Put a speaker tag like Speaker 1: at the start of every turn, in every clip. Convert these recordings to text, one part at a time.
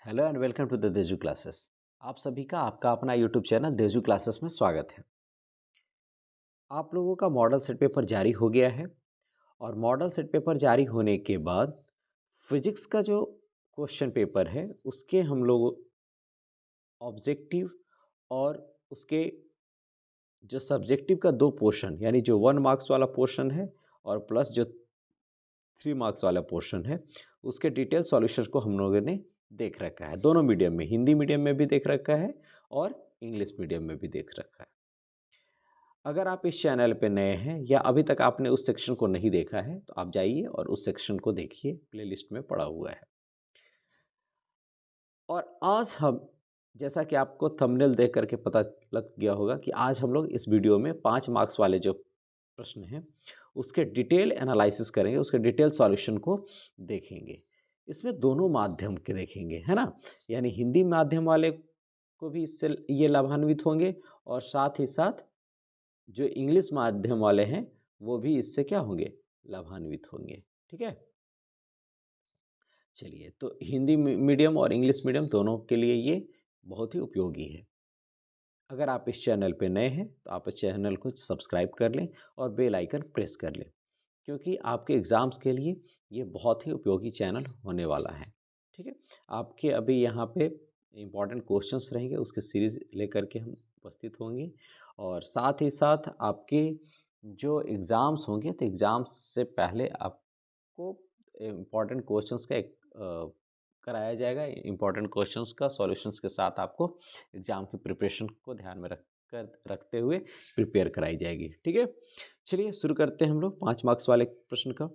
Speaker 1: Hello and welcome to the देजू classes. आप सभी का आपका अपना यूट्यूब चैनल देजू क्लासेस में स्वागत है। आप लोगों का मॉडल सेट पेपर जारी हो गया है और मॉडल सेट पेपर जारी होने के बाद फिजिक्स का जो क्वेश्चन पेपर है उसके हम लोग ऑब्जेक्टिव और उसके जो सब्जेक्टिव का दो पोर्शन यानी जो 1 मार्क्स वाला पोर्शन है और प्लस जो 3 मार्क्स वाला पोर्शन है उसके डिटेल सॉल्यूशन को हम लोगों ने देख रखा है। दोनों मीडियम में, हिंदी मीडियम में भी देख रखा है और इंग्लिश मीडियम में भी देख रखा है। अगर आप इस चैनल पे नए हैं या अभी तक आपने उस सेक्शन को नहीं देखा है तो आप जाइए और उस सेक्शन को देखिए, प्लेलिस्ट में पड़ा हुआ है। और आज हम, जैसा कि आपको थंबनेल देख करके पता लग गया होगा कि आज हम लोग इस वीडियो में 5 मार्क्स वाले जो प्रश्न हैं उसके डिटेल एनालिसिस करेंगे, उसके डिटेल सॉल्यूशन को देखेंगे। इसमें दोनों माध्यम के देखेंगे, है ना, यानी हिंदी माध्यम वाले को भी इससे ये लाभान्वित होंगे और साथ ही साथ जो इंग्लिश माध्यम वाले हैं वो भी इससे क्या होंगे, लाभान्वित होंगे। ठीक है, चलिए, तो हिंदी मीडियम और इंग्लिश मीडियम दोनों के लिए ये बहुत ही उपयोगी है। अगर आप इस चैनल पे नए हैं तो आप इस चैनल को सब्सक्राइब कर लें और बेल आइकन प्रेस कर लें, क्योंकि आपके एग्ज़ाम्स के लिए ये बहुत ही उपयोगी चैनल होने वाला है। ठीक है, आपके अभी यहाँ पे इम्पॉर्टेंट क्वेश्चंस रहेंगे, उसके सीरीज़ लेकर के हम उपस्थित होंगे और साथ ही साथ आपके जो एग्ज़ाम्स होंगे तो एग्ज़ाम्स से पहले आपको इम्पॉर्टेंट क्वेश्चंस का एक कराया जाएगा। इम्पॉर्टेंट क्वेश्चंस का सॉल्यूशंस के साथ आपको एग्ज़ाम की प्रिपरेशन को ध्यान में रखते हुए प्रिपेयर कराई जाएगी। ठीक है, चलिए शुरू करते हैं हम लोग 5 मार्क्स वाले प्रश्न का।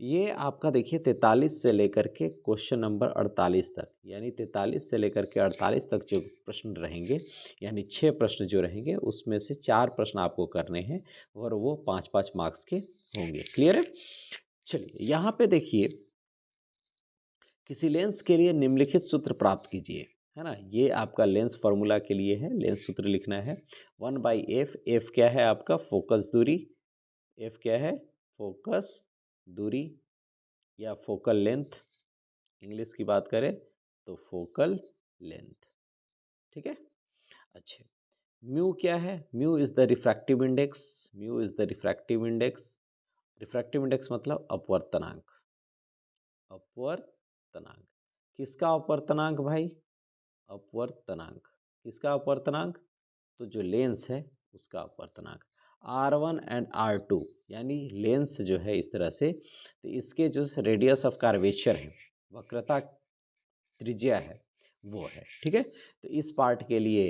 Speaker 1: ये आपका देखिए 43 से लेकर के क्वेश्चन नंबर 48 तक, यानी 43 से लेकर के 48 तक जो प्रश्न रहेंगे, यानी 6 प्रश्न जो रहेंगे उसमें से 4 प्रश्न आपको करने हैं और वो 5-5 मार्क्स के होंगे। क्लियर है? चलिए, यहाँ पे देखिए, किसी लेंस के लिए निम्नलिखित सूत्र प्राप्त कीजिए, है ना। ये आपका लेंस फार्मूला के लिए है, लेंस सूत्र लिखना है 1/f। एफ क्या है आपका, फोकस दूरी। एफ क्या है, फोकस दूरी या फोकल लेंथ, इंग्लिश की बात करें तो फोकल लेंथ। ठीक है, अच्छा। म्यू क्या है, mu is the refractive index. Mu is the refractive index. Refractive index मतलब अपवर्तनांक। अपवर्तनांक किसका अपवर्तनांक भाई, अपवर्तनांक किसका अपवर्तनांक, तो जो लेंस है उसका अपवर्तनांक। R1 एंड R2 यानी लेंस जो है इस तरह से, तो इसके जो रेडियस ऑफ कार्वेचर है, वक्रता त्रिज्या है, वो है। ठीक है, तो इस पार्ट के लिए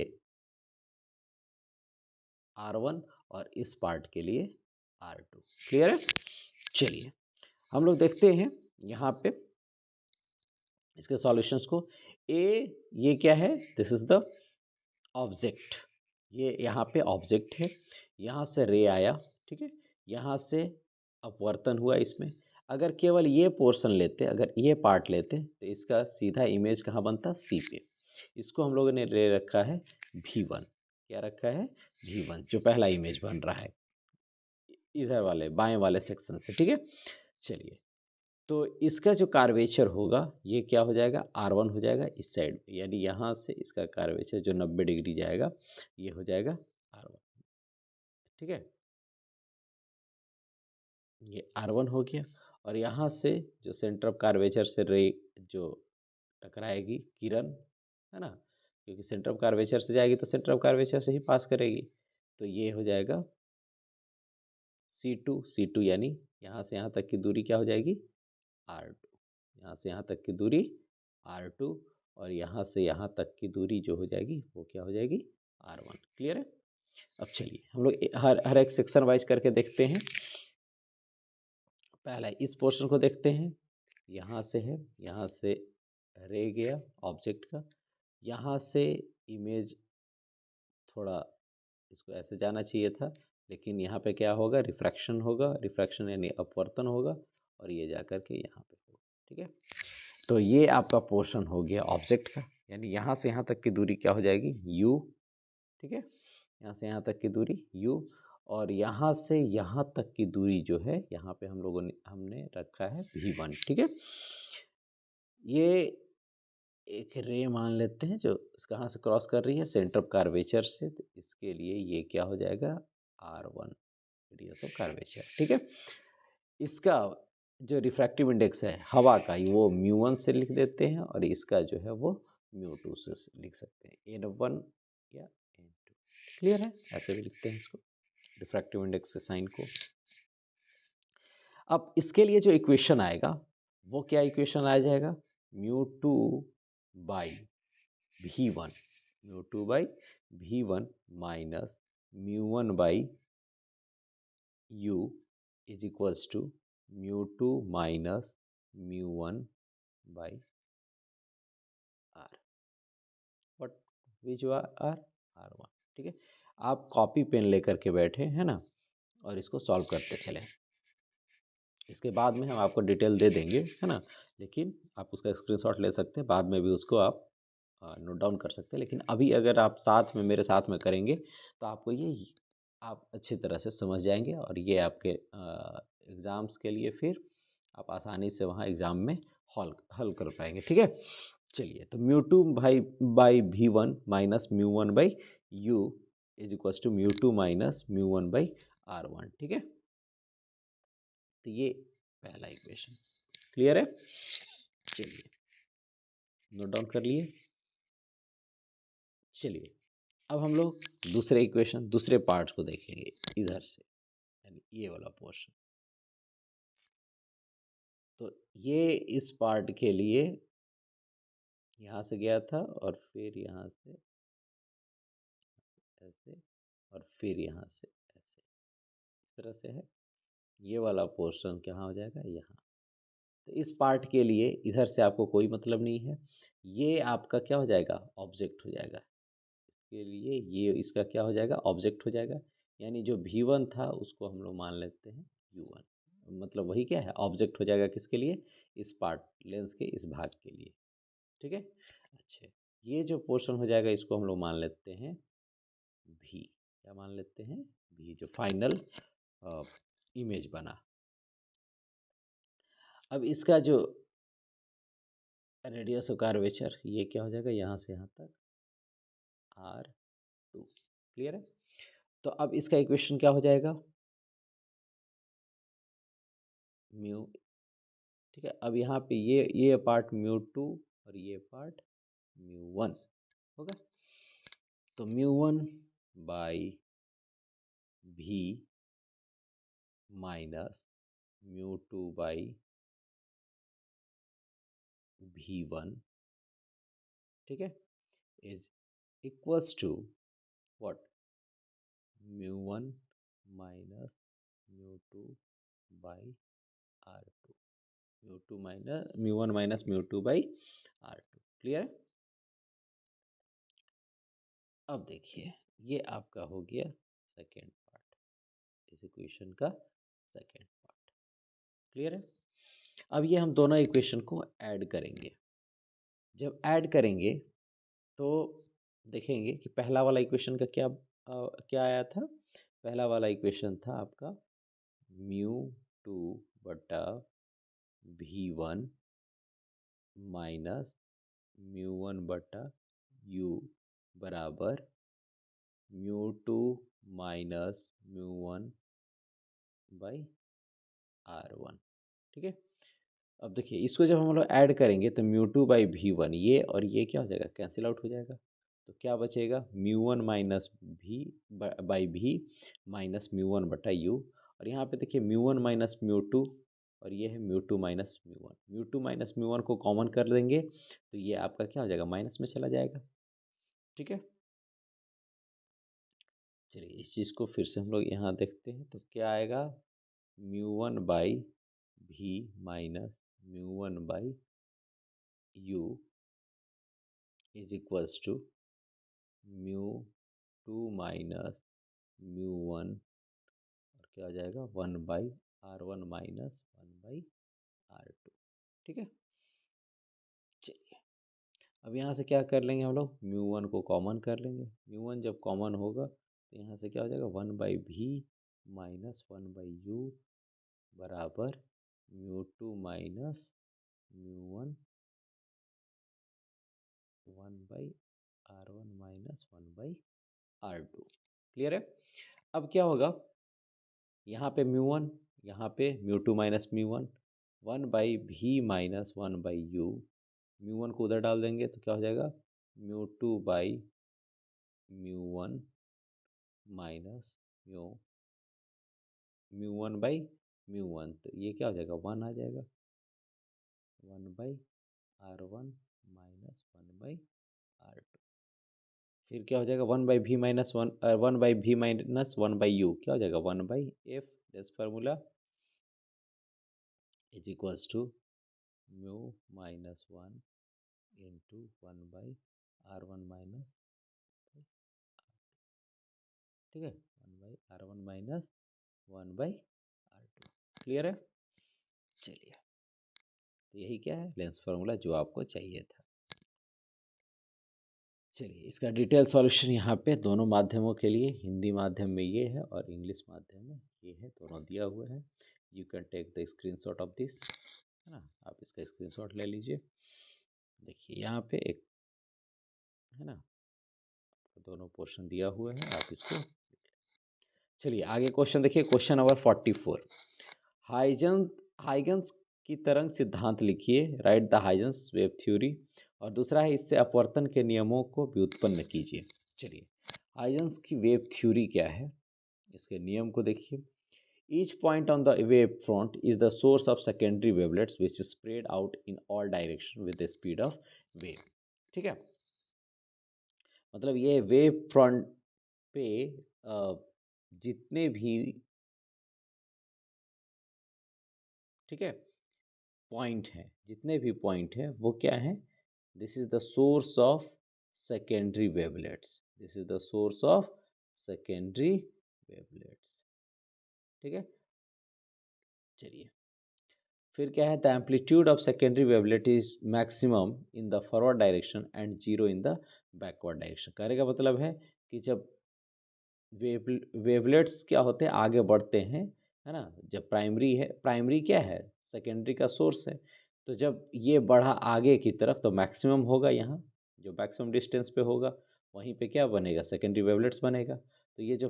Speaker 1: R1 और इस पार्ट के लिए R2। क्लियर है? चलिए, हम लोग देखते हैं यहाँ पे इसके सॉल्यूशंस को। ए, ये क्या है, दिस इज द ऑब्जेक्ट। ये यहाँ पे ऑब्जेक्ट है, यहाँ से रे आया, ठीक है, यहाँ से अपवर्तन हुआ इसमें। अगर केवल ये पोर्शन लेते, अगर ये पार्ट लेते तो इसका सीधा इमेज कहाँ बनता, सी पे। इसको हम लोगों ने ले रखा है V1। क्या रखा है, V1, जो पहला इमेज बन रहा है इधर वाले बाएं वाले सेक्शन से। ठीक है, चलिए, तो इसका जो कार्वेचर होगा ये क्या हो जाएगा, R1 हो जाएगा इस साइड पे, यानी यहाँ से इसका कार्वेचर जो 90 डिग्री जाएगा ये हो जाएगा R1। ठीक है, ये R1 हो गया। और यहाँ से जो सेंटर ऑफ कार्वेचर से रे जो टकराएगी किरण, है ना, क्योंकि सेंटर ऑफ कार्वेचर से जाएगी तो सेंटर ऑफ कार्वेचर से ही पास करेगी, तो ये हो जाएगा C2। C2 यानी यहाँ से यहाँ तक की दूरी क्या हो जाएगी, R2। यहाँ से यहाँ तक की दूरी R2 और यहाँ से यहाँ तक की दूरी जो हो जाएगी वो क्या हो जाएगी, R1। क्लियर है? अब चलिए हम लोग हर एक सेक्शन वाइज करके देखते हैं। पहला इस पोर्शन को देखते हैं, यहाँ से है, यहाँ से रे गया ऑब्जेक्ट का, यहाँ से इमेज थोड़ा इसको ऐसे जाना चाहिए था, लेकिन यहाँ पे क्या होगा, रिफ्रैक्शन होगा, रिफ्रैक्शन यानी अपवर्तन होगा और ये जा कर के यहाँ पे होगा। ठीक है, तो ये आपका पोर्शन हो गया ऑब्जेक्ट का, यानी यहाँ से यहाँ तक की दूरी क्या हो जाएगी, u। ठीक है, यहाँ से यहाँ तक की दूरी u और यहाँ से यहाँ तक की दूरी जो है यहाँ पे हमने रखा है V1। ठीक है, ये एक रे मान लेते हैं जो कहाँ से क्रॉस कर रही है, सेंटर ऑफ कर्वेचर से, तो इसके लिए ये क्या हो जाएगा, R1 रेडियस ऑफ कर्वेचर। ठीक है, इसका जो रिफ्रैक्टिव इंडेक्स है हवा का, वो म्यू1 से लिख देते हैं, और इसका जो है वो म्यू2 से लिख सकते हैं, N1 या N2। क्लियर है, ऐसे भी लिखते हैं इसको, रिफ्रैक्टिव इंडेक्स के साइन को। अब इसके लिए जो इक्वेशन आएगा वो क्या इक्वेशन आ जाएगा, mu two by V1, mu two by V1 minus म्यू1 by U is equals to म्यू2 minus म्यू1 by R, what which are R1। ठीक है, आप कॉपी पेन लेकर के बैठे हैं ना, और इसको सॉल्व करते चलें। इसके बाद में हम आपको डिटेल दे देंगे, है ना, लेकिन आप उसका स्क्रीनशॉट ले सकते हैं, बाद में भी उसको आप नोट डाउन कर सकते हैं। लेकिन अभी अगर आप साथ में मेरे साथ में करेंगे तो आपको ये आप अच्छी तरह से समझ जाएंगे, और ये आपके एग्ज़ाम्स के लिए फिर आप आसानी से वहाँ एग्ज़ाम में हल हल कर पाएंगे। ठीक है, चलिए, तो mu two by V1 minus म्यू1 by U is equals to म्यू2 minus म्यू1 by R1। ठीक है, तो ये पहला इक्वेशन क्लियर है। चलिए, नोट डाउन कर लिए। चलिए, अब हम लोग दूसरे इक्वेशन, दूसरे पार्ट्स को देखेंगे इधर से, यानी ये वाला पोर्शन। तो ये इस पार्ट के लिए यहाँ से गया था, और फिर यहाँ से ऐसे, और फिर यहाँ से ऐसे, इस तरह से है। ये वाला पोर्शन कहाँ हो जाएगा, यहाँ। तो इस पार्ट के लिए इधर से आपको कोई मतलब नहीं है, ये आपका क्या हो जाएगा, ऑब्जेक्ट हो जाएगा। के लिए ये इसका क्या हो जाएगा, ऑब्जेक्ट हो जाएगा। यानी जो V1 था उसको हम लोग मान लेते हैं U1, मतलब वही क्या है, ऑब्जेक्ट हो जाएगा किसके लिए, इस पार्ट लेंस के इस भाग के लिए। ठीक है, अच्छा, ये जो पोर्शन हो जाएगा इसको हम लोग मान लेते हैं V। क्या मान लेते हैं, V, जो फाइनल इमेज बना। अब इसका जो रेडियस ऑफ कर्वेचर, ये क्या हो जाएगा, यहाँ से यहाँ तक R2। क्लियर है, तो अब इसका इक्वेशन क्या हो जाएगा, म्यू। ठीक है, अब यहाँ पे ये पार्ट म्यू2 और ये पार्ट म्यू1 होगा। तो mu one by V minus mu two by V1, ठीक है, is equals to what, mu one minus mu two by R2, mu two minus mu one minus mu two by R2। Clear. अब देखिए, ये आपका हो गया सेकेंड पार्ट, इस इक्वेशन का सेकेंड पार्ट। क्लियर है, अब ये हम दोनों इक्वेशन को ऐड करेंगे। जब ऐड करेंगे तो देखेंगे कि पहला वाला इक्वेशन का क्या आया था। पहला वाला इक्वेशन था आपका म्यू2 बटा V1 माइनस म्यू1 बटा U बराबर म्यू2 माइनस म्यू1 बाई R1। ठीक है, अब देखिए, इसको जब हम लोग ऐड करेंगे तो म्यू2 बाई V1, ये और ये क्या हो जाएगा, कैंसिल आउट हो जाएगा। तो क्या बचेगा, mu minus V by V minus mu बटा U। और यहाँ पे देखिए म्यू1 माइनस म्यू2, और ये है म्यू2 माइनस म्यू1। म्यू2 माइनस म्यू1 को कॉमन कर देंगे तो ये आपका क्या हो जाएगा, माइनस में चला जाएगा। ठीक है, चलिए इस चीज़ को फिर से हम लोग यहाँ देखते हैं, तो क्या आएगा, mu by V minus म्यू1 by U is equals to म्यू2 minus mu, और क्या हो जाएगा, 1/R1 माइनस 1/R2। ठीक है, चलिए, अब यहाँ से क्या कर लेंगे हम लोग, म्यू1 को कॉमन कर लेंगे। म्यू1 जब कॉमन होगा तो यहाँ से क्या हो जाएगा, 1/V माइनस 1/U बराबर mu minus mu 1/r1 minus 1/r2। Clear है। अब क्या होगा, यहाँ पे μ1, यहाँ पे μ2 माइनस μ1, 1/v माइनस 1/u। μ1 को उधर डाल देंगे तो क्या हो जाएगा, μ2/μ1 माइनस μ1/μ1, तो ये क्या हो जाएगा, 1 आ जाएगा, 1/r1 माइनस 1/r2। फिर क्या हो जाएगा, 1/v माइनस 1/u क्या हो जाएगा, 1/f। This formula is equals to mu minus 1 into 1/r1 minus, ठीक है, 1/r1 माइनस 1/r2। क्लियर है। चलिए, तो यही क्या है, लेंस फार्मूला जो आपको चाहिए था। चलिए, इसका डिटेल सॉल्यूशन यहाँ पे दोनों माध्यमों के लिए, हिंदी माध्यम में ये है और इंग्लिश माध्यम में ये है, दोनों दिया हुआ है। You can take the screenshot of this, है ना, आप इसका स्क्रीनशॉट ले लीजिए। देखिए यहाँ पे एक है ना, दोनों पोर्शन दिया हुआ है, आप इसको। चलिए आगे क्वेश्चन देखिए, क्वेश्चन नंबर 44। हाइगन्स की तरंग सिद्धांत लिखिए, right the Huygens wave theory. और दूसरा है, इससे अपवर्तन के नियमों को व्युत्पन्न कीजिए। चलिए, हाइगन्स की वेव थ्योरी क्या है, इसके नियम को देखिए। Each point on the wave front is the source of secondary wavelets which spread out in all direction with the speed of wave. ठीक है, मतलब ये वेव फ्रंट पे जितने भी, ठीक है, पॉइंट हैं, जितने भी पॉइंट हैं वो क्या है, this is the source of secondary wavelets, this is the source of secondary wavelets. ठीक है, चलिए फिर क्या है, the amplitude of secondary wavelet is maximum in the forward direction and zero in the backward direction. कहने का मतलब है कि जब वेवलेट्स क्या होते हैं, आगे बढ़ते हैं, है ना, जब प्राइमरी है, प्राइमरी क्या है, सेकेंडरी का सोर्स है, तो जब ये बढ़ा आगे की तरफ तो मैक्सिमम होगा, यहाँ जो मैक्सिमम डिस्टेंस पे होगा वहीं पे क्या बनेगा, सेकेंडरी वेवलेट्स बनेगा। तो ये जो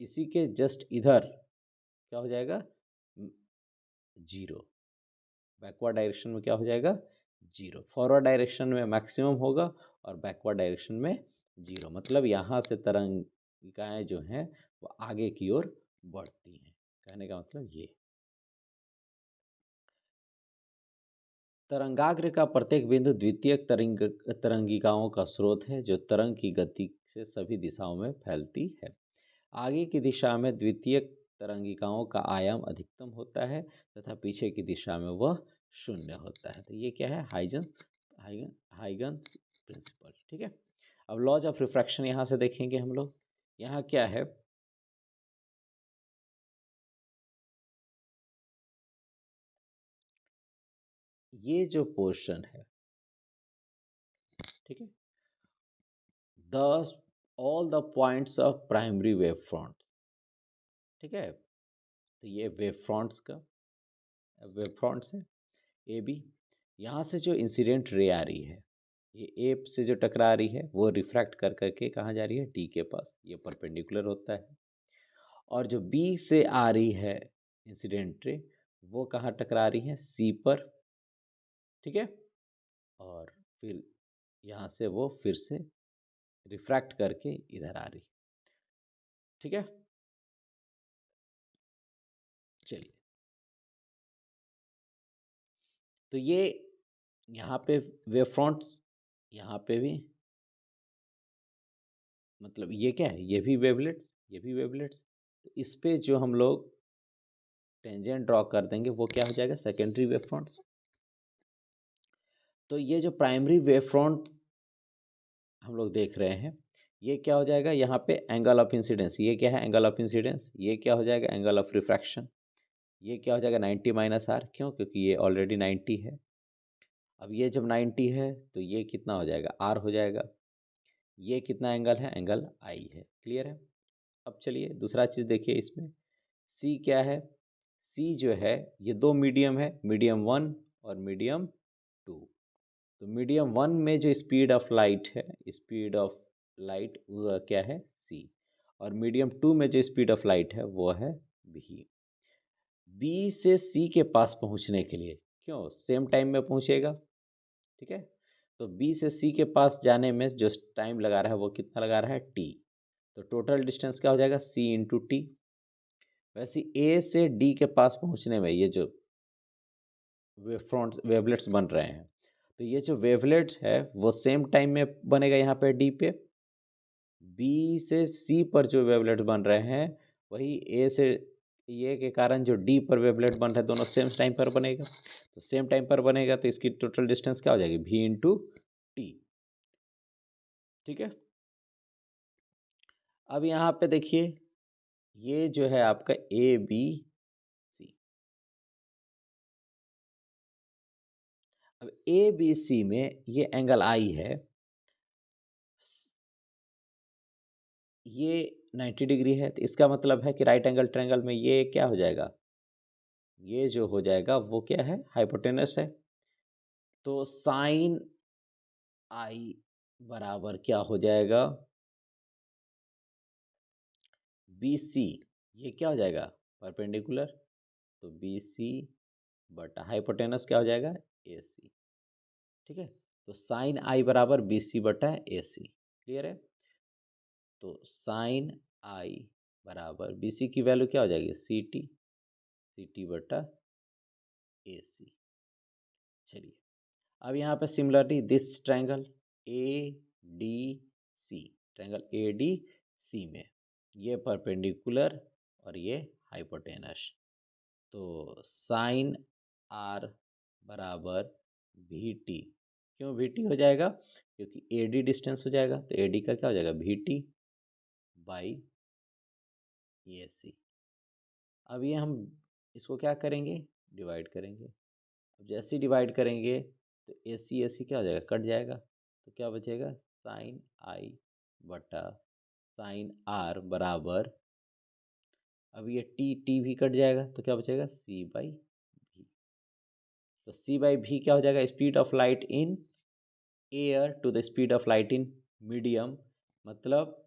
Speaker 1: इसी के जस्ट इधर क्या हो जाएगा, जीरो। बैकवर्ड डायरेक्शन में क्या हो जाएगा, जीरो। फॉरवर्ड डायरेक्शन में मैक्सिमम होगा और बैकवर्ड डायरेक्शन में जीरो। मतलब यहाँ से तरंगिकाएँ जो हैं वो आगे की ओर बढ़ती हैं, कहने का मतलब ये। तरंगाग्र का प्रत्येक बिंदु द्वितीय तरंगिकाओं का स्रोत है, जो तरंग की गति से सभी दिशाओं में फैलती है। आगे की दिशा में द्वितीय तरंगिकाओं का आयाम अधिकतम होता है तथा पीछे की दिशा में वह शून्य होता है। तो ये क्या है, हाइगन्स प्रिंसिपल। ठीक है, अब लॉज ऑफ रिफ्रैक्शन यहाँ से देखेंगे हम लोग। यहाँ क्या है, ये जो पोर्शन है, ठीक है, the all the points of primary wave front, ठीक है, तो ये वेव फ्रंट्स का वेव फ्रंट्स है ए बी। यहाँ से जो इंसिडेंट रे आ रही है, ये ए से जो टकरा रही है वो रिफ्रैक्ट कर करके कहाँ जा रही है, डी के पास, ये परपेंडिकुलर होता है। और जो बी से आ रही है इंसिडेंट रे, वो कहाँ टकरा रही है, सी पर। ठीक है, और फिर यहाँ से वो फिर से रिफ्रैक्ट करके इधर आ रही। ठीक है, चलिए, तो ये यहाँ पे वेव फ्रंट्स, यहाँ पे भी, मतलब ये क्या है, ये भी वेवलेट्स, ये भी वेवलेट्स। तो इस पे जो हम लोग टेंजेंट ड्रॉ कर देंगे वो क्या हो जाएगा, सेकेंडरी वेव फ्रंट्स। तो ये जो प्राइमरी वेव फ्रंट हम लोग देख रहे हैं, ये क्या हो जाएगा, यहाँ पे एंगल ऑफ इंसिडेंस, ये क्या है, एंगल ऑफ इंसिडेंस। ये क्या हो जाएगा, एंगल ऑफ रिफ्रैक्शन। ये क्या हो जाएगा, 90 माइनस आर, क्यों, क्योंकि ये ऑलरेडी 90 है। अब ये जब 90 है तो ये कितना हो जाएगा, आर हो जाएगा। ये कितना एंगल है, एंगल आई है। क्लियर है। अब चलिए दूसरा चीज़ देखिए इसमें, सी क्या है, सी जो है ये दो मीडियम है, मीडियम 1 और मीडियम 2। तो मीडियम वन में जो स्पीड ऑफ लाइट है, स्पीड ऑफ लाइट वो क्या है, सी। और मीडियम टू में जो स्पीड ऑफ लाइट है वो है भी। बी से सी के पास पहुंचने के लिए, क्यों, सेम टाइम में पहुंचेगा, ठीक है। तो बी से सी के पास जाने में जो टाइम लगा रहा है वो कितना लगा रहा है, टी। तो टोटल डिस्टेंस क्या हो जाएगा, सी इंटू टी। वैसे ए से डी के पास पहुंचने में ये जो वेवलेट्स बन रहे हैं, तो ये जो वेवलेट्स है वो सेम टाइम में बनेगा यहाँ पे डी पे। बी से सी पर जो वेवलेट्स बन रहे हैं वही ए से ये के कारण जो डी पर वेवलेट बन रहे हैं दोनों सेम टाइम पर बनेगा। तो सेम टाइम पर बनेगा तो इसकी टोटल डिस्टेंस क्या हो जाएगी, भी इंटू टी, ठीक है। अब यहाँ पे देखिए ये जो है आपका ए बी सी। अब ए बी सी में ये एंगल आई है, ये 90 डिग्री है, तो इसका मतलब है कि राइट एंगल ट्रायंगल में ये क्या हो जाएगा, ये जो हो जाएगा वो क्या है, हाइपोटेनस है। तो साइन आई बराबर क्या हो जाएगा, बी सी, ये क्या हो जाएगा, परपेंडिकुलर। तो बी सी बटा हाइपोटेनस क्या हो जाएगा, ए सी, ठीक है। तो साइन आई बराबर बी सी बटा ए सी, क्लियर है। तो साइन आई बराबर बी सी की वैल्यू क्या हो जाएगी, सी टी बटा ए सी। चलिए अब यहाँ पे similarly this triangle A D C, triangle A D C में ये परपेंडिकुलर और ये हाइपोटेनस। तो साइन आर बराबर भी टी, क्यों भी टी हो जाएगा, क्योंकि ए डी डिस्टेंस हो जाएगा, तो ए डी का क्या हो जाएगा, भी टी बाई ए सी। अब ये हम इसको क्या करेंगे, डिवाइड करेंगे। अब जैसे ही डिवाइड करेंगे तो ए सी क्या हो जाएगा, कट जाएगा। तो क्या बचेगा, साइन आई बटा साइन आर बराबर, अब ये टी भी कट जाएगा तो क्या बचेगा, सी बाई भी। तो सी बाई भी क्या हो जाएगा, speed of light in air to the speed of light in medium, मतलब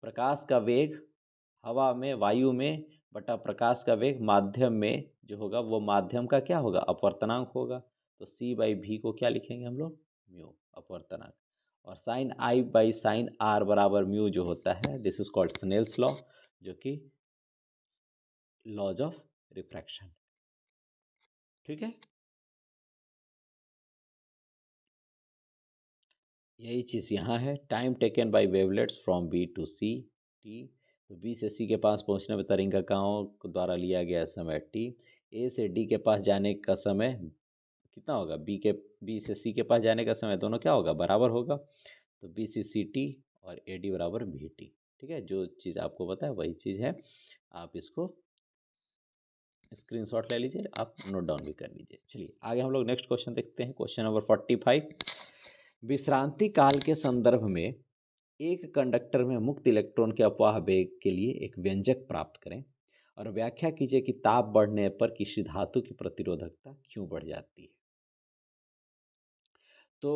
Speaker 1: प्रकाश का वेग हवा में, वायु में बटा प्रकाश का वेग माध्यम में जो होगा वो माध्यम का क्या होगा, अपवर्तनांक होगा। तो सी बाई भी को क्या लिखेंगे हम लोग, म्यू, अपवर्तनांक। और sine I by sine R बराबर म्यू जो होता है, this is called Snell's law, जो कि लॉज ऑफ रिफ्रैक्शन, ठीक है। यही चीज़ यहाँ है, time taken by wavelets from B to C T. तो बी से सी के पास पहुँचने में तरंगिकाओं द्वारा लिया गया समय टी। ए से डी के पास जाने का समय कितना होगा, बी से सी के पास जाने का समय दोनों क्या होगा, बराबर होगा। तो बी सी टी और ए डी बराबर भी टी, ठीक है। जो चीज़ आपको पता है वही चीज़ है, आप इसको स्क्रीनशॉट ले लीजिए, आप नोट डाउन भी कर लीजिए। चलिए आगे हम लोग नेक्स्ट क्वेश्चन देखते हैं, क्वेश्चन नंबर 45। विश्रांति काल के संदर्भ में एक कंडक्टर में मुक्त इलेक्ट्रॉन के अपवाह वेग के लिए एक व्यंजक प्राप्त करें और व्याख्या कीजिए कि ताप बढ़ने पर किसी धातु की प्रतिरोधकता क्यों बढ़ जाती है। तो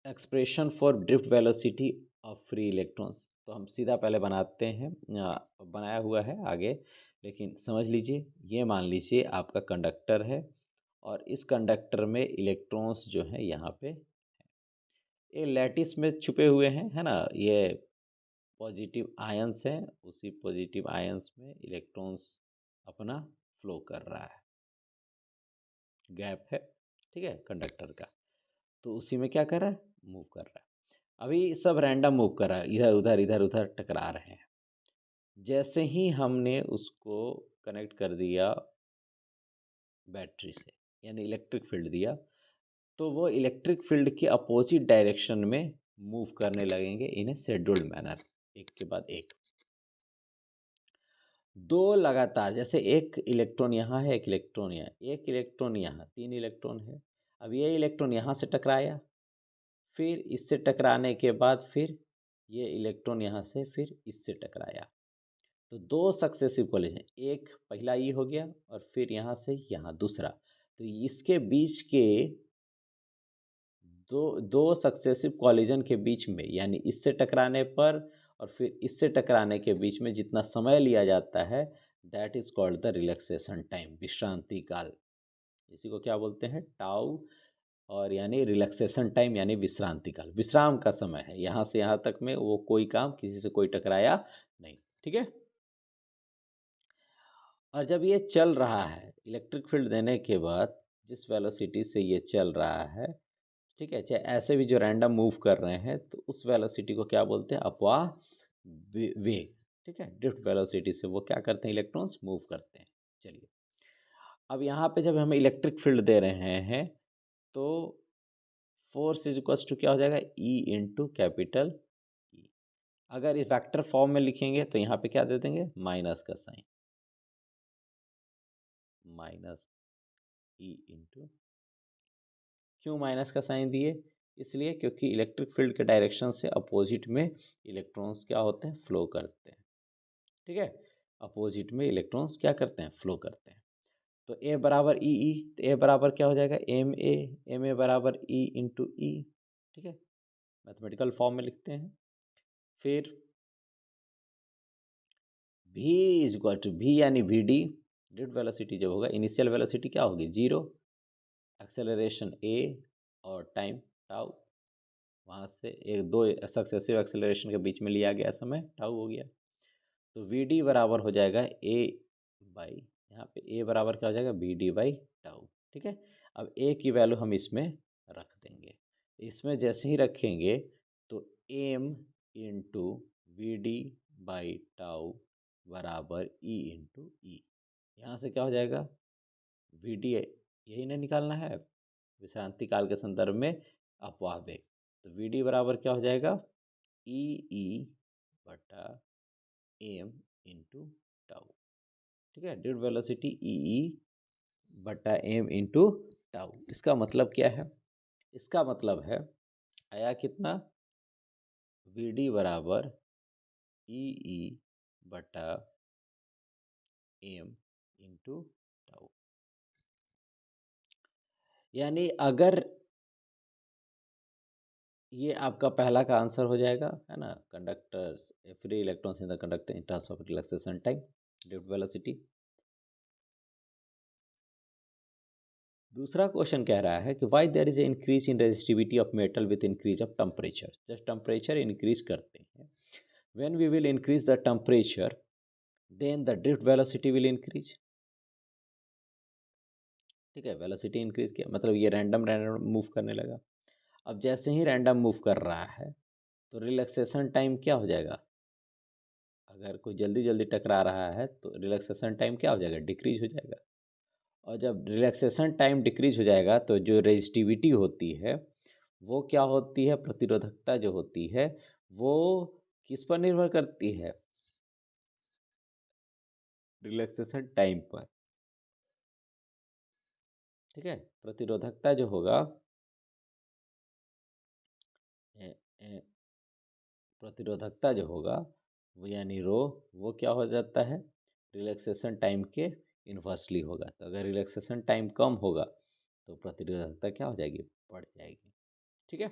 Speaker 1: expression for drift velocity of free electrons, तो हम सीधा पहले बनाते हैं, बनाया हुआ है आगे, लेकिन समझ लीजिए। ये मान लीजिए आपका कंडक्टर है और इस कंडक्टर में इलेक्ट्रॉन्स जो हैं यहाँ पे ये लैटिस में छुपे हुए हैं, है ना। ये पॉजिटिव आयंस हैं, उसी पॉजिटिव आयंस में इलेक्ट्रॉन्स अपना फ्लो कर रहा है, गैप है, ठीक है, कंडक्टर का। तो उसी में क्या कर रहा है, मूव कर रहा है। अभी सब रैंडम मूव कर रहा है, इधर उधर टकरा रहे हैं। जैसे ही हमने उसको कनेक्ट कर दिया बैटरी से, यानी इलेक्ट्रिक फील्ड दिया, तो वो इलेक्ट्रिक फील्ड के अपोजिट डायरेक्शन में मूव करने लगेंगे इन ए शेड्यूल्ड मैनर, एक के बाद एक। दो लगातार, जैसे एक इलेक्ट्रॉन यहाँ है, एक इलेक्ट्रॉन यहाँ, एक इलेक्ट्रॉन यहाँ, तीन इलेक्ट्रॉन है। अब ये इलेक्ट्रॉन यहाँ से टकराया, फिर इससे टकराने के बाद फिर ये इलेक्ट्रॉन यहाँ से फिर इससे टकराया। तो दो सक्सेसिव कॉलिजन, एक पहला ये हो गया और फिर यहाँ से यहाँ दूसरा। तो इसके बीच के दो दो सक्सेसिव कॉलिजन के बीच में, यानी इससे टकराने पर और फिर इससे टकराने के बीच में जितना समय लिया जाता है, that is called the relaxation time, विश्रांति काल। इसी को क्या बोलते हैं, टाउ। और यानी रिलैक्सेशन टाइम यानी विश्रांति काल, विश्राम का समय है, यहाँ से यहाँ तक में वो कोई काम किसी से कोई टकराया नहीं। ठीक है। और जब ये चल रहा है, इलेक्ट्रिक फील्ड देने के बाद जिस वेलोसिटी से ये चल रहा है, ठीक है, चाहे ऐसे भी जो रैंडम मूव कर रहे हैं, तो उस वेलोसिटी को क्या बोलते हैं, अपवाह वेग। ठीक है, ड्रिफ्ट वेलोसिटी से वो क्या करते हैं, इलेक्ट्रॉन्स मूव करते हैं। चलिए, अब यहाँ पे जब हम इलेक्ट्रिक फील्ड दे रहे हैं, तो फोर्स इज इक्वल टू क्या हो जाएगा, ई इंटू कैपिटल ई। अगर इस वेक्टर फॉर्म में लिखेंगे तो यहाँ पे क्या दे देंगे, माइनस का साइन, माइनस ई इंटू। क्यों माइनस का साइन दिए, इसलिए क्योंकि इलेक्ट्रिक फील्ड के डायरेक्शन से अपोजिट में इलेक्ट्रॉन्स क्या होते हैं, फ्लो करते हैं। ठीक है, अपोजिट में इलेक्ट्रॉन्स क्या करते हैं, फ्लो करते हैं। तो ए बराबर ई ई, तो ए बराबर क्या हो जाएगा, एम ए बराबर ई इंटू ई। ठीक है, मैथमेटिकल फॉर्म में लिखते हैं। फिर v is equal to v यानी वी डी, ड्रिफ्ट वेलोसिटी जब होगा, इनिशियल वेलोसिटी क्या होगी, जीरो, एक्सेलरेशन ए और टाइम टाउ, वहाँ से एक दो सक्सेसिव एक्सेलरेशन के बीच में लिया गया समय टाउ हो गया। तो वी डी बराबर हो जाएगा ए बाई, यहाँ पे ए बराबर क्या हो जाएगा, बी डी बाई टाउ। ठीक है, अब ए की वैल्यू हम इसमें रख देंगे। इसमें जैसे ही रखेंगे तो M into V D by tau बराबर ई इंटू ई। यहाँ से क्या हो जाएगा, वी डी यही ना निकालना है, विश्रांति काल के संदर्भ में अपवाह वेग। तो वी डी बराबर क्या हो जाएगा, ई ई बटा एम इंटू टाउ। ठीक है, ड्रिफ्ट वेलोसिटी ई ई बटा एम इंटू टाउ। इसका मतलब क्या है, इसका मतलब है आया कितना, वी डी बराबर ई ई बटा एम इंटू टाउ। यानी अगर ये आपका पहला का आंसर हो जाएगा, है ना, conductor free electrons in the conductor in terms of relaxation time, drift velocity. दूसरा क्वेश्चन कह रहा है कि why there is a increase in resistivity of metal with increase of temperature. जब टेम्परेचर इंक्रीज करते हैं, when we will increase the temperature then the drift velocity will increase. ठीक है, वेलोसिटी इंक्रीज किया मतलब ये रैंडम रैंडम मूव करने लगा। अब जैसे ही रैंडम मूव कर रहा है तो रिलैक्सेशन टाइम क्या हो जाएगा, अगर कोई जल्दी जल्दी टकरा रहा है तो रिलैक्सेशन टाइम क्या हो जाएगा, डिक्रीज हो जाएगा। और जब रिलैक्सेशन टाइम डिक्रीज हो जाएगा तो जो रेजिस्टिविटी होती है वो क्या होती है, प्रतिरोधकता जो होती है वो किस पर निर्भर करती है, रिलैक्सेशन टाइम पर। ठीक है, प्रतिरोधकता जो होगा ए, ए, प्रतिरोधकता जो होगा वो यानी रो, वो क्या हो जाता है, रिलैक्सेशन टाइम के इन्वर्सली होगा। तो अगर रिलैक्सेशन टाइम कम होगा तो प्रतिरोधकता क्या हो जाएगी, बढ़ जाएगी। ठीक है,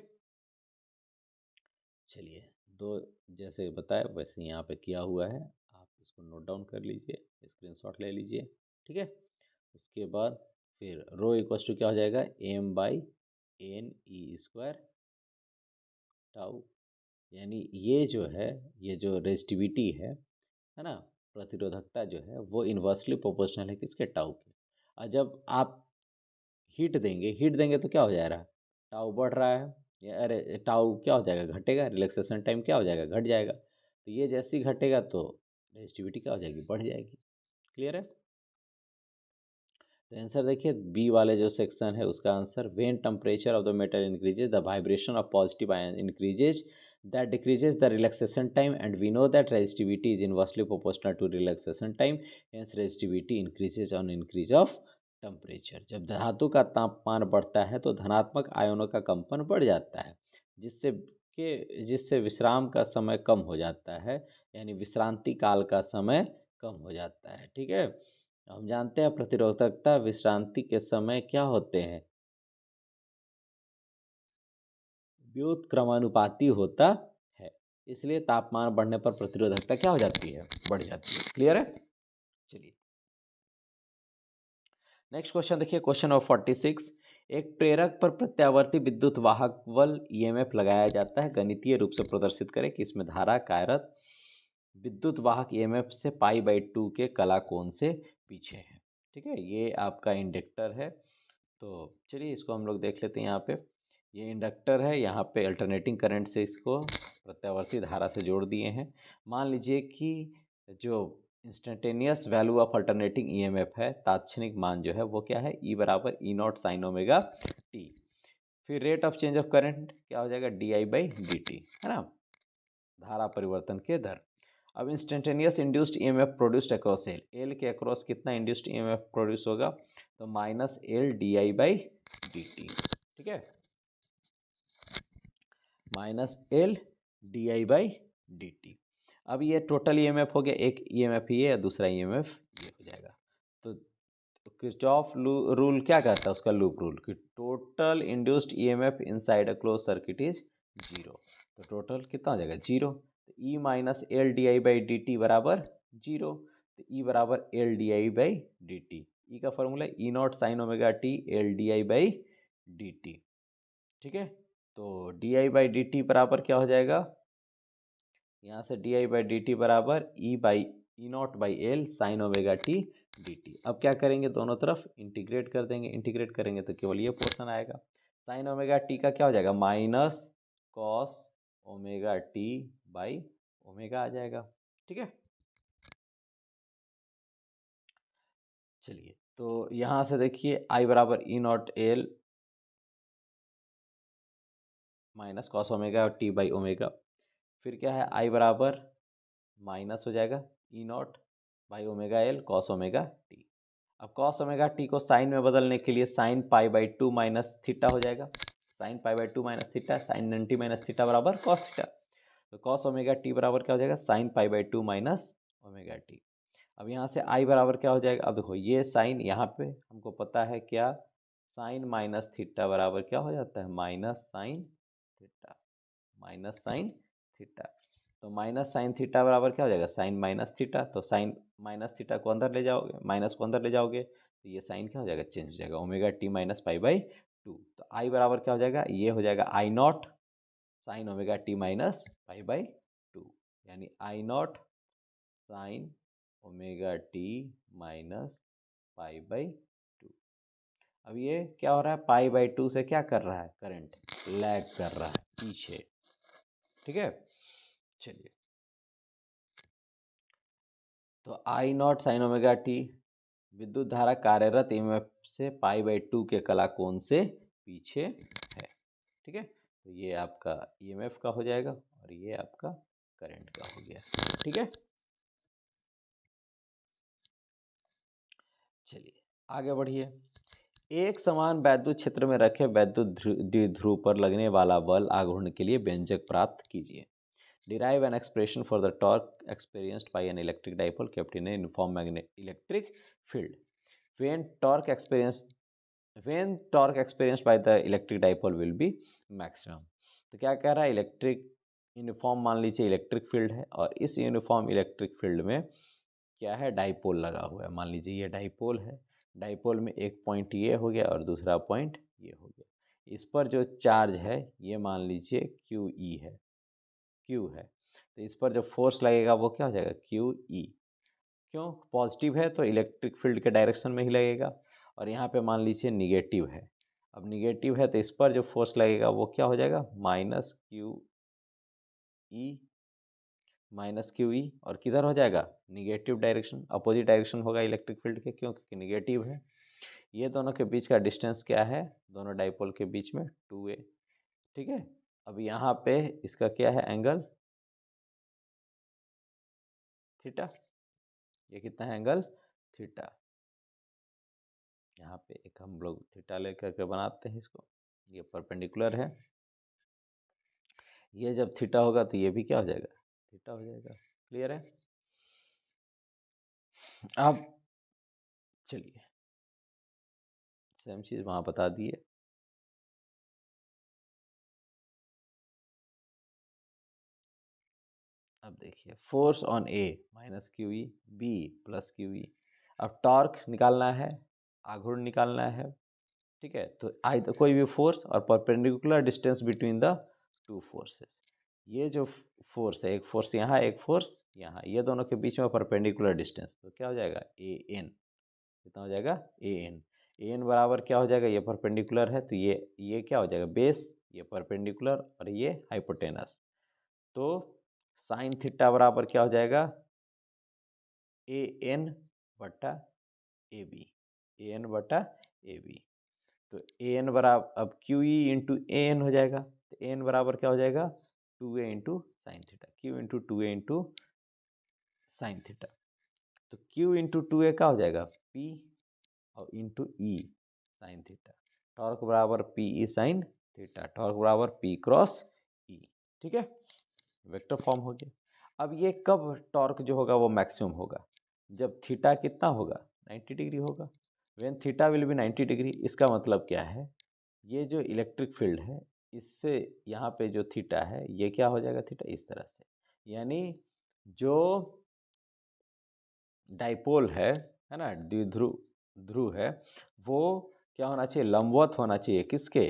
Speaker 1: चलिए, दो जैसे बताया वैसे यहाँ पे किया हुआ है, आप इसको नोट डाउन कर लीजिए, स्क्रीनशॉट ले लीजिए। ठीक है, उसके बाद फिर रो इक्वल्स टू क्या हो जाएगा, M by N E square tau. यानी ये जो है, ये जो रेजिस्टिविटी है ना, प्रतिरोधकता जो है वो इन्वर्सली प्रोपोर्शनल है किसके, टाउ के। और जब आप हीट देंगे तो क्या हो जा रहा है, टाउ बढ़ रहा है, या अरे टाउ क्या हो जाएगा, घटेगा, रिलैक्सेशन टाइम क्या हो जाएगा, घट जाएगा। तो ये जैसे ही घटेगा तो रेजिस्टिविटी क्या हो जाएगी, बढ़ जाएगी। क्लियर है। तो आंसर देखिए, बी वाले जो सेक्शन है उसका answer, when temperature of the metal increases the vibration of positive ion increases that decreases the relaxation time, and we know that resistivity is inversely proportional to relaxation time, hence resistivity increases on increase of temperature। जब धातु का तापमान बढ़ता है तो धनात्मक आयनों का कंपन बढ़ जाता है, जिससे विश्राम का समय कम हो जाता है, यानी विश्रांति काल का समय कम हो जाता है। ठीक है, हम जानते हैं प्रतिरोधकता विश्रांति के समय क्या होते हैं, व्युत्क्रमानुपाती होता है, इसलिए तापमान बढ़ने पर प्रतिरोधकता क्या हो जाती है, बढ़ जाती है। क्लियर है? चलिए नेक्स्ट क्वेश्चन देखिए, क्वेश्चन नंबर 46। एक प्रेरक पर प्रत्यावर्ती विद्युत वाहक बल ईएमएफ लगाया जाता है, गणितीय रूप से प्रदर्शित करें कि इसमें धारा कार्यरत विद्युत वाहक ईएमएफ से पाई/2 के कला कोण से पीछे है। ठीक है, ये आपका इंडक्टर है। तो चलिए इसको हम लोग देख लेते हैं। यहाँ पे ये इंडक्टर है, यहाँ पे अल्टरनेटिंग करंट से इसको प्रत्यावर्ती धारा से जोड़ दिए हैं। मान लीजिए कि जो instantaneous value of alternating EMF है, तात्क्षणिक मान जो है वो क्या है, ई बराबर E not sine omega T. फिर rate of change of current क्या हो जाएगा, di/dt, है ना, धारा परिवर्तन के दर। अब instantaneous induced EMF produced across L, L के अक्रॉस कितना इंड्यूस्ड ईएमएफ प्रोड्यूस होगा, तो माइनस एल di/dt। ठीक है, माइनस एल di/dt। अब ये टोटल ईएमएफ हो गया, एक ईएमएफ ये और दूसरा ईएमएफ ये हो जाएगा। तो किरचॉफ रूल क्या कहता है, उसका लूप रूल, कि total induced EMF inside a close circuit is zero. तो टोटल कितना हो जाएगा, जीरो। तो ई माइनस एल di/dt बराबर जीरो। तो ई बराबर एल di/dt। ई का formula E not sine omega T L di/dt। ठीक है, तो di/dt बराबर क्या हो जाएगा, यहाँ से di/dt बराबर E naught by L sine omega T dt। अब क्या करेंगे, दोनों तरफ इंटीग्रेट कर देंगे। इंटीग्रेट करेंगे तो केवल ये पोर्शन आएगा। साइन ओमेगा टी का क्या हो जाएगा, minus cos omega T by omega आ जाएगा। ठीक है, चलिए तो यहाँ से देखिए आई बराबर E naught L minus cos omega T by omega. फिर क्या है, आई बराबर माइनस हो जाएगा E naught by omega L cos omega T. अब कॉस ओमेगा टी को साइन में बदलने के लिए साइन पाई/2 माइनस थीटा हो जाएगा। Sine pi minus theta, sine 90 minus theta बराबर कॉस थीटा। तो कॉस ओमेगा टी बराबर क्या हो जाएगा, sine pi minus omega T. अब यहाँ से आई बराबर क्या हो जाएगा, अब देखो ये साइन यहाँ पे हमको पता है क्या, साइन माइनस थीटा बराबर क्या हो जाता है, minus sine theta, minus sine theta. तो माइनस साइन थीटा बराबर क्या हो जाएगा, साइन माइनस थीटा। तो साइन माइनस थीटा को अंदर ले जाओगे, माइनस को अंदर ले जाओगे, तो ये साइन क्या हो जाएगा, चेंज हो जाएगा, ओमेगा टी माइनस पाई/2। तो आई बराबर क्या हो जाएगा, ये हो जाएगा I naught sine omega T minus pi, यानी I naught sine omega T minus pi. अब ये क्या हो रहा है, पाई/2 से क्या कर रहा है, करंट लैग कर रहा है पीछे। ठीक है, चलिए तो आई नॉट साइन ओमेगा टी विद्युत धारा कार्यरत ईएमएफ से पाई/2 के कला कोण से पीछे है। ठीक है, तो ये आपका ईएमएफ का हो जाएगा और ये आपका करंट का हो गया। ठीक है, चलिए आगे बढ़िए। एक समान वैद्युत क्षेत्र में रखे वैद्युत द्विध्रुव पर लगने वाला बल आघूर्ण के लिए व्यंजक प्राप्त कीजिए। Derive an expression for the torque experienced by an electric dipole kept in a uniform electric field. When torque experienced by the electric dipole will be maximum. तो क्या कह रहा है, इलेक्ट्रिक यूनिफॉर्म मान लीजिए इलेक्ट्रिक फील्ड है और इस यूनिफॉर्म इलेक्ट्रिक फील्ड में क्या है, डाइपोल लगा हुआ है। मान लीजिए ये डाइपोल है, डाइपोल में एक पॉइंट ये हो गया और दूसरा पॉइंट ये हो गया। इस पर जो चार्ज है ये मान लीजिए क्यू ई है, क्यू है। तो इस पर जो फोर्स लगेगा वो क्या हो जाएगा, क्यू ई। क्यों, पॉजिटिव है तो इलेक्ट्रिक फील्ड के डायरेक्शन में ही लगेगा। और यहाँ पे मान लीजिए निगेटिव है, अब निगेटिव है तो इस पर जो फोर्स लगेगा वो क्या हो जाएगा, माइनस क्यू ई, माइनस क्यू ई। और किधर हो जाएगा, निगेटिव डायरेक्शन, अपोजिट डायरेक्शन होगा इलेक्ट्रिक फील्ड के, क्यों, क्योंकि निगेटिव है। ये दोनों के बीच का डिस्टेंस क्या है, दोनों डाइपोल के बीच में 2a। ठीक है, अब यहाँ पे इसका क्या है, एंगल थीटा। ये कितना है, एंगल थीटा। यहाँ पे एक हम लोग थीटा लेकर के बनाते हैं इसको, ये परपेंडिकुलर है। ये जब थीटा होगा तो ये भी क्या हो जाएगा, थीटा हो जाएगा। क्लियर है, अब चलिए सेम चीज़ वहाँ बता दिए। अब देखिए force on A minus Q E, B plus Q E. अब टॉर्क निकालना है, आघूर्ण निकालना है, ठीक है। तो कोई भी फोर्स और perpendicular distance between the two forces. ये जो फोर्स है, एक फोर्स यहाँ, एक फोर्स यहाँ, ये दोनों के बीच में परपेंडिकुलर डिस्टेंस, तो क्या हो जाएगा ए एन। कितना हो जाएगा ए एन। ए एन बराबर क्या हो जाएगा, ये परपेंडिकुलर है तो ये क्या हो जाएगा बेस, ये परपेंडिकुलर और ये हाइपोटेनस। तो साइन थीटा बराबर क्या हो जाएगा ए एन बटा ए बी, ए एन बटा ए बी। तो ए एन बराबर अब Q E into A N हो जाएगा, तो ए एन बराबर क्या हो जाएगा 2a into sine theta, Q into 2a into sine theta. तो क्यू इंटू 2a क्या हो जाएगा p और इंटू ई साइन थीटा। टॉर्क बराबर P E sine theta, torque बराबर पी क्रॉस ई, ठीक है। वेक्टर फॉर्म हो गया। अब ये कब टॉर्क जो होगा वो मैक्सिमम होगा, जब थीटा कितना होगा 90 डिग्री होगा। When theta will be 90 degree, इसका मतलब क्या है, ये जो इलेक्ट्रिक फील्ड है इससे यहाँ पे जो थीटा है ये क्या हो जाएगा थीटा इस तरह से, यानी जो डाइपोल है ना, द्विध्रुव ध्रुव है, वो क्या होना चाहिए लंबवत होना चाहिए किसके,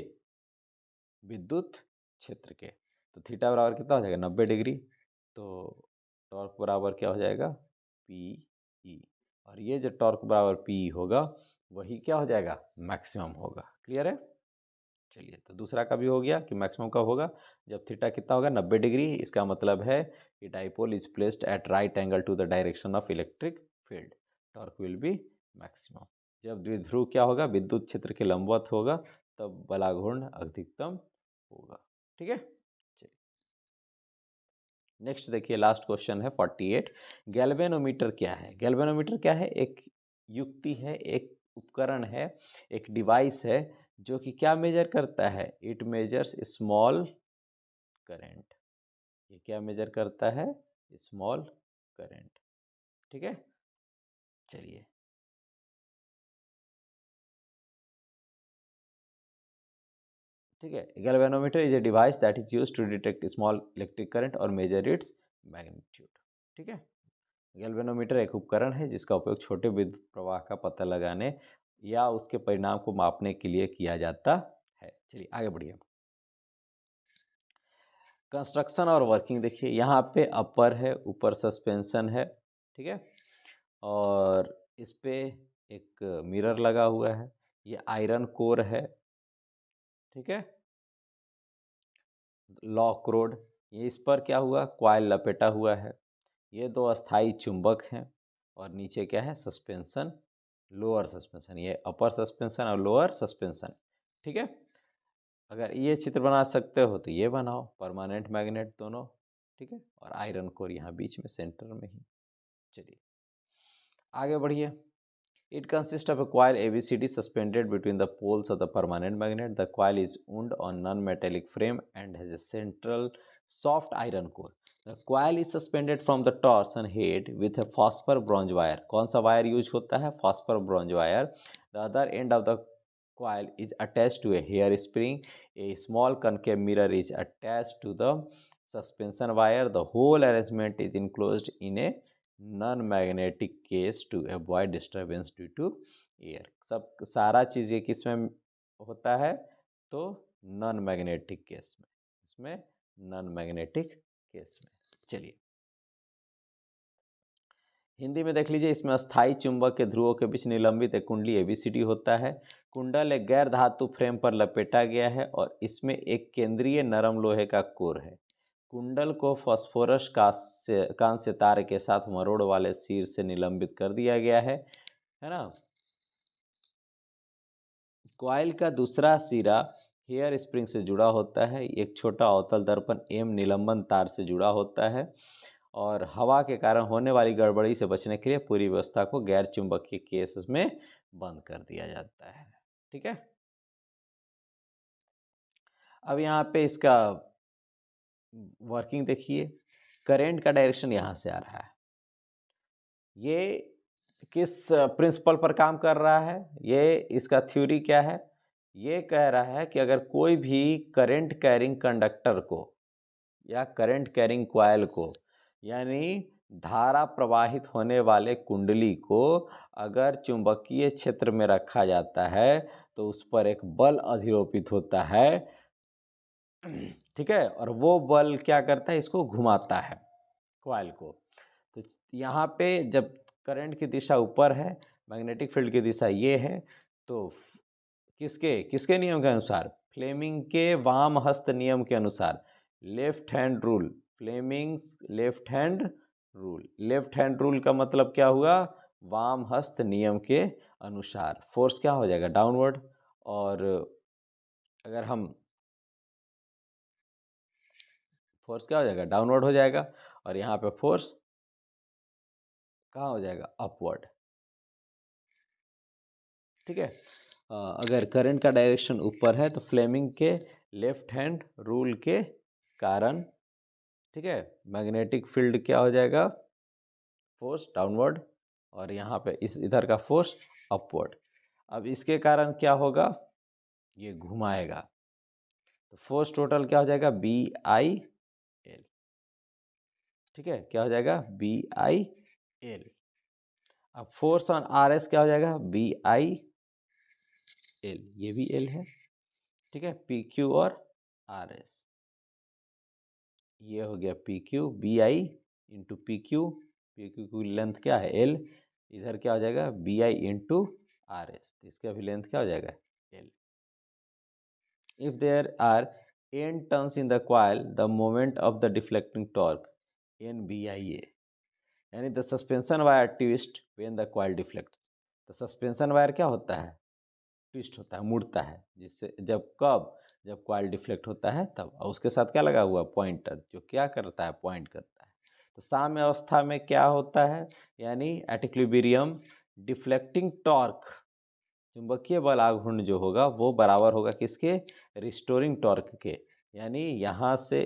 Speaker 1: विद्युत क्षेत्र के। तो थीटा बराबर कितना हो जाएगा 90 डिग्री। तो टॉर्क बराबर क्या हो जाएगा पी ई, और ये जो टॉर्क बराबर पी ई होगा वही क्या हो जाएगा मैक्सिमम होगा। क्लियर है। चलिए तो दूसरा का भी हो गया कि मैक्सिमम कब होगा, जब थीटा कितना होगा 90 डिग्री। इसका मतलब है कि dipole is placed at right angle to the direction of electric field, torque will be maximum. जब द्विध्रुव क्या होगा विद्युत क्षेत्र के लंबवत होगा, तब बलाघूर्ण अधिकतम होगा। ठीक है। नेक्स्ट देखिए लास्ट क्वेश्चन है 48। गैल्वेनोमीटर क्या है। गैल्वेनोमीटर क्या है, एक युक्ति है, एक उपकरण है, एक डिवाइस है जो कि क्या मेजर करता है, इट मेजर्स स्मॉल करंट। ये क्या मेजर करता है स्मॉल करंट। ठीक है। चलिए ठीक है। Galvanometer is a device that is used to detect small electric current और मेजर इट्स मैग्नीट्यूड। ठीक है। गैल्वेनोमीटर एक उपकरण है जिसका उपयोग छोटे विद्युत प्रवाह का पता लगाने या उसके परिणाम को मापने के लिए किया जाता है। चलिए आगे बढ़िए। कंस्ट्रक्शन और वर्किंग देखिए, यहाँ पे अपर है, ऊपर सस्पेंशन है, ठीक है, और इस पे एक मिरर लगा हुआ है, ये आयरन कोर है, ठीक है, लॉक रोड, ये इस पर क्या हुआ कॉइल लपेटा हुआ है, ये दो अस्थाई चुंबक हैं, और नीचे क्या है सस्पेंशन, लोअर सस्पेंशन, ये अपर सस्पेंशन और लोअर सस्पेंशन। ठीक है। अगर ये चित्र बना सकते हो तो ये बनाओ, परमानेंट मैग्नेट दोनों, ठीक है, और आयरन कोर यहाँ बीच में सेंटर में ही। चलिए आगे बढ़िए। It consists of a coil ABCD suspended between the poles of the permanent magnet. The coil is wound on non-metallic frame and has a central soft iron core. The coil is suspended from the torsion head with a phosphor bronze wire. कौन सा wire use होता है phosphor bronze wire. The other end of the coil is attached to a hair spring. A small concave mirror is attached to the suspension wire. The whole arrangement is enclosed in a non magnetic case to avoid disturbance due to air. सब सारा चीज़ ये किस में होता है तो non magnetic case में, इसमें नॉन मैग्नेटिक केस में। चलिए हिंदी में देख लीजिए, इसमें अस्थाई चुंबक के ध्रुवों के बीच निलंबित एक कुंडली एबीसीडी होता है। कुंडल एक गैर धातु फ्रेम पर लपेटा गया है और इसमें एक केंद्रीय नरम लोहे का कोर है। कुंडल को फास्फोरस कांस्य तार के साथ मरोड़ वाले सिर से निलंबित कर दिया गया है ना। कॉइल का दूसरा सिरा हेयर स्प्रिंग से जुड़ा होता है। एक छोटा अवतल दर्पण एम निलंबन तार से जुड़ा होता है और हवा के कारण होने वाली गड़बड़ी से बचने के लिए पूरी व्यवस्था को गैर चुंबकीय केस में बंद कर दिया जाता है। ठीक है। अब यहाँ पे इसका वर्किंग देखिए, करंट का डायरेक्शन यहाँ से आ रहा है, ये किस प्रिंसिपल पर काम कर रहा है, ये इसका थ्योरी क्या है, ये कह रहा है कि अगर कोई भी करंट कैरिंग कंडक्टर को या करंट कैरिंग कॉइल को यानी धारा प्रवाहित होने वाले कुंडली को अगर चुंबकीय क्षेत्र में रखा जाता है तो उस पर एक बल अधिरोपित होता है, ठीक है, और वो बल क्या करता है, इसको घुमाता है कॉइल को। तो यहाँ पे जब करंट की दिशा ऊपर है, मैग्नेटिक फील्ड की दिशा ये है, तो किसके किसके नियम के अनुसार, फ्लेमिंग के वाम हस्त नियम के अनुसार, left hand rule, Fleming left hand rule, left hand rule का मतलब क्या हुआ, वाम हस्त नियम के अनुसार फोर्स क्या हो जाएगा, डाउनवर्ड। और अगर हम फोर्स क्या हो जाएगा, डाउनवर्ड हो जाएगा, और यहाँ पे फोर्स कहाँ हो जाएगा, अपवर्ड, ठीक है। अगर करंट का डायरेक्शन ऊपर है तो फ्लेमिंग के लेफ्ट हैंड रूल के कारण, ठीक है, मैग्नेटिक फील्ड क्या हो जाएगा, फोर्स डाउनवर्ड, और यहाँ पे इस इधर का फोर्स अपवर्ड। अब इसके कारण क्या होगा, ये घुमाएगा, तो फोर्स टोटल क्या हो जाएगा, बी आई एल, ठीक है, क्या हो जाएगा, बी आई एल। अब फोर्स ऑन आर एस क्या हो जाएगा, बी आई एल, ये भी एल है, ठीक है, पी क्यू और आर एस, ये हो गया P Q, B I into P Q, P Q की लेंथ क्या है, एल, इधर क्या हो जाएगा, B I into R S, इसका भी लेंथ क्या हो जाएगा, L. If there are n turns in the coil, the moment of the deflecting torque n BIA, यानी the suspension wire twist when the coil deflects. तो suspension wire क्या होता है, ट्विस्ट होता है, मुड़ता है, जिससे जब कब, जब कॉइल डिफ्लेक्ट होता है तब, और उसके साथ क्या लगा हुआ, पॉइंटर, जो क्या करता है, पॉइंट करता है। तो साम्य अवस्था में क्या होता है, यानी एट इक्विलिब्रियम डिफ्लेक्टिंग टॉर्क, चुंबकीय बल आघूर्ण जो होगा वो बराबर होगा किसके, रिस्टोरिंग टॉर्क के, यानी यहाँ से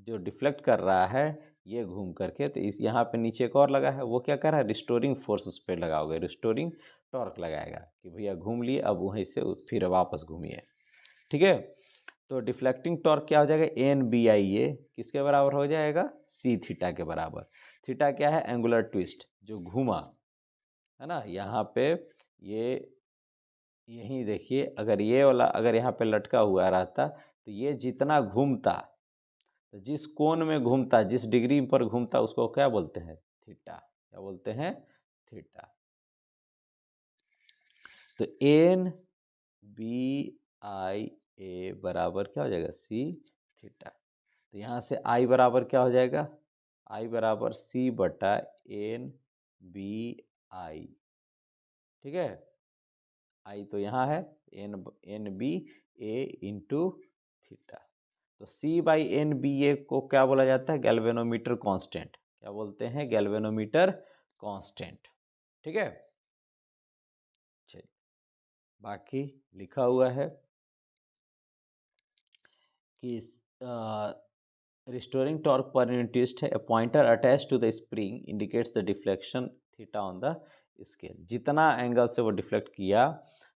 Speaker 1: जो डिफ्लेक्ट कर रहा है ये घूम करके, तो इस यहाँ पे नीचे एक और लगा है, वो क्या कर रहा है, रिस्टोरिंग फोर्स उस पर लगाओगे, रिस्टोरिंग टॉर्क लगाएगा कि भैया घूम लिए, अब वहीं से फिर वापस घूमिए, ठीक है। तो डिफ्लेक्टिंग टॉर्क क्या हो जाएगा, एन बी आई ए किसके बराबर हो जाएगा, सी थीटा के बराबर। थीटा क्या है, एंगुलर ट्विस्ट, जो घूमा है ना, यहाँ पे ये, यहीं देखिए, अगर ये वाला अगर यहाँ पे लटका हुआ रहता तो ये जितना घूमता, तो जिस कोण में घूमता, जिस डिग्री पर घूमता, उसको क्या बोलते हैं, थीटा, क्या बोलते हैं, थीटा। तो एन बी आई ए बराबर क्या हो जाएगा, सी थीटा। तो यहाँ से आई बराबर क्या हो जाएगा, आई बराबर सी बटा एन बी आई, ठीक है, आई तो यहाँ है, एन एन बी ए इंटू थीटा। तो सी बाई एन बी ए को क्या बोला जाता है, गैल्वेनोमीटर कांस्टेंट, क्या बोलते हैं, गैल्वेनोमीटर कांस्टेंट, ठीक है। चलिए, बाकी लिखा हुआ है कि रिस्टोरिंग टॉर्क पर यूनिट ट्विस्ट है, a pointer attach to the spring indicates the deflection theta on the scale. जितना एंगल से वो डिफ्लेक्ट किया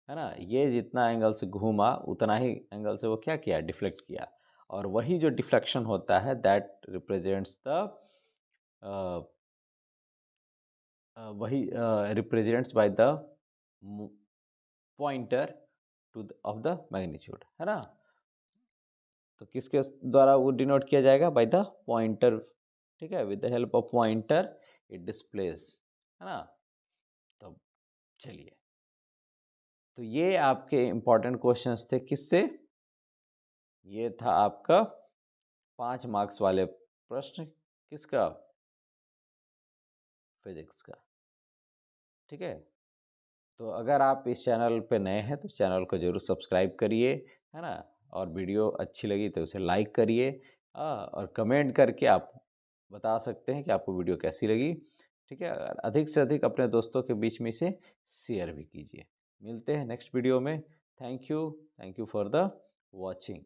Speaker 1: है ना, ये जितना एंगल से घूमा उतना ही एंगल से वो क्या किया, डिफ्लेक्ट किया, और वही जो डिफ्लेक्शन होता है दैट रिप्रेजेंट्स द वही represents by the pointer two of the magnitude, है ना। तो किसके द्वारा वो डिनोट किया जाएगा, बाय द पॉइंटर, ठीक है, with the help of pointer it displace, है ना। तो चलिए, तो ये आपके इम्पोर्टेंट क्वेश्चंस थे, किससे, ये था आपका 5 मार्क्स वाले प्रश्न, किसका, फिजिक्स का, ठीक है। तो अगर आप इस चैनल पे नए हैं तो चैनल को जरूर सब्सक्राइब करिए, है ना, और वीडियो अच्छी लगी तो उसे लाइक करिए, और कमेंट करके आप बता सकते हैं कि आपको वीडियो कैसी लगी, ठीक है। अधिक से अधिक अपने दोस्तों के बीच में इसे शेयर भी कीजिए। मिलते हैं नेक्स्ट वीडियो में। Thank you for the watching.